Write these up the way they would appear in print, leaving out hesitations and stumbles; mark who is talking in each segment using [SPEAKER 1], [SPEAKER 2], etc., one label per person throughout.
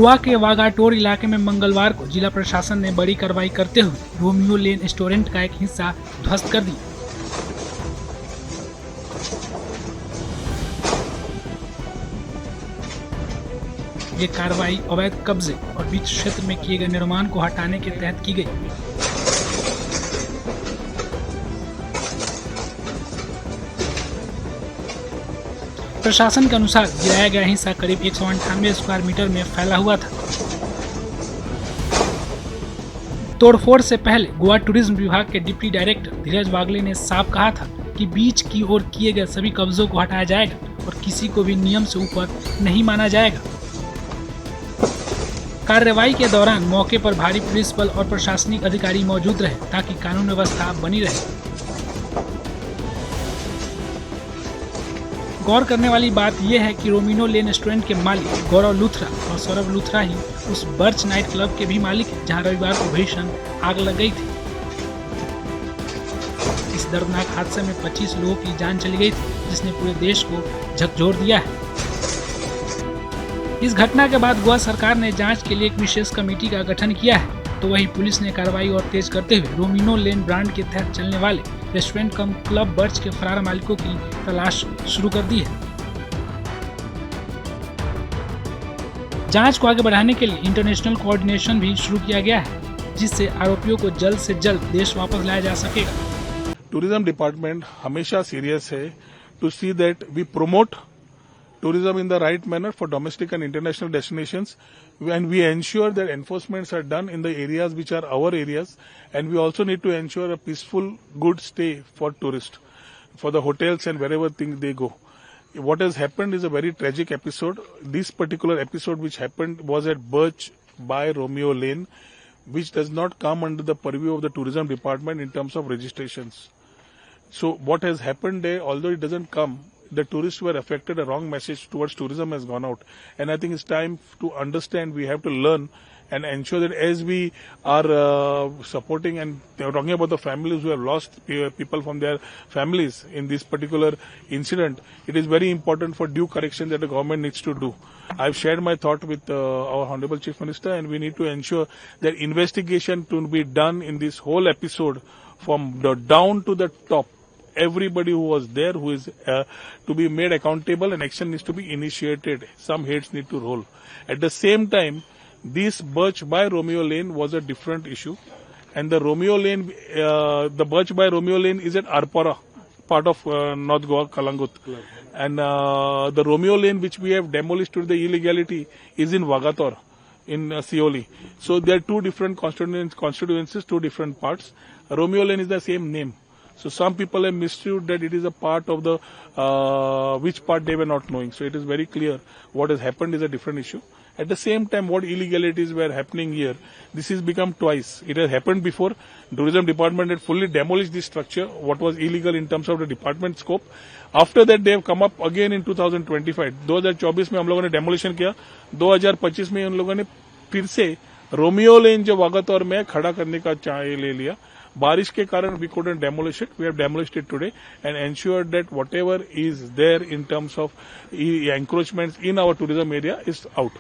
[SPEAKER 1] गोवा के वागाटोर इलाके में मंगलवार को जिला प्रशासन ने बड़ी कार्रवाई करते हुए रोमियो लेन रेस्टोरेंट का एक हिस्सा ध्वस्त कर दिया। ये कार्रवाई अवैध कब्जे और बीच क्षेत्र में किए गए निर्माण को हटाने के तहत की गई। प्रशासन के अनुसार गिराया गया हिस्सा करीब 198 स्क्वायर मीटर में फैला हुआ था। तोड़फोड़ से पहले गोवा टूरिज्म विभाग के डिप्टी डायरेक्टर धीरज वागले ने साफ कहा था कि बीच की ओर किए गए सभी कब्जों को हटाया जाएगा और किसी को भी नियम से ऊपर नहीं माना जाएगा। कार्रवाई के दौरान मौके पर भारी पुलिस बल और प्रशासनिक अधिकारी मौजूद रहे ताकि कानून व्यवस्था बनी रहे। गौर करने वाली बात यह है कि रोमियो लेन रेस्टोरेंट के मालिक गौरव लूथरा और सौरभ लूथरा ही उस बर्च नाइट क्लब के भी मालिक हैं जहां रविवार को भीषण आग लग गई थी। इस दर्दनाक हादसे में 25 लोगों की जान चली गई थी, जिसने पूरे देश को झकझोर दिया है। इस घटना के बाद गोवा सरकार ने जांच के लिए एक विशेष कमेटी का गठन किया है, तो वहीं पुलिस ने कार्रवाई और तेज करते हुए रोमियो लेन ब्रांड के तहत चलने वाले रेस्टोरेंट कम क्लब बर्च के फरार मालिकों की तलाश शुरू कर दी है। जांच को आगे बढ़ाने के लिए इंटरनेशनल कोऑर्डिनेशन भी शुरू किया गया है, जिससे आरोपियों को जल्द से जल्द देश वापस लाया जा सकेगा।
[SPEAKER 2] टूरिज्म डिपार्टमेंट हमेशा सीरियस है to see that we promote tourism in the right manner for domestic and international destinations, and we ensure that enforcements are done in the areas which are our areas, and we also need to ensure a peaceful, good stay for tourists, for the hotels and wherever they go. What has happened is a very tragic episode. This particular episode which happened was at Birch by Romeo Lane, which does not come under the purview of the tourism department in terms of registrations. So what has happened there, although it doesn't come, the tourists were affected, a wrong message towards tourism has gone out. And I think it's time to understand, we have to learn and ensure that as we are supporting and talking about the families who have lost people from their families in this particular incident, it is very important for due correction that the government needs to do. I've shared my thought with our Honorable Chief Minister, and we need to ensure that investigation to be done in this whole episode from the down to the top. Everybody who was there, who is to be made accountable, and action needs to be initiated. Some heads need to roll. At the same time, this Birch by Romeo Lane was a different issue, and the Romeo Lane, the Birch by Romeo Lane is at Arpara, part of North Goa, Kalangut, and the Romeo Lane which we have demolished to the illegality is in Vagator, in Sioli. So there are two different constituencies, two different parts. Romeo Lane is the same name. So some people have misunderstood that it is a part of the, which part they were not knowing. So it is very clear what has happened is a different issue. At the same time, what illegalities were happening here, this has become twice. It has happened before. Tourism department had fully demolished this structure, what was illegal in terms of the department scope. After that, they have come up again in 2025. 2024 में हम लोगों ने demolition किया. 2025 में उन लोगों ने फिर से रोमियो लेन जो वागातोर में खड़ा करने का चाय ले लिया. बारिश के कारण we couldn't demolish it. We have demolished it today and ensured that whatever is there in terms of encroachments in our tourism area is out.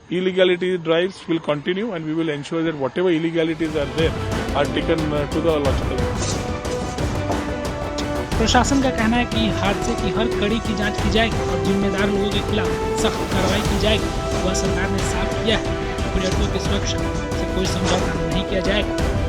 [SPEAKER 2] Illegality drives will continue, and we will ensure that whatever illegalities are there are taken to the logical.
[SPEAKER 1] प्रशासन का कहना है कि हादसे की हर कड़ी की जांच की जाएगी और जिम्मेदार लोगों के खिलाफ सख्त कार्रवाई की जाएगी। वह सरकार ने साफ किया है कि पर्यटकों की सुरक्षा से कोई समझौता नहीं किया जाएगा।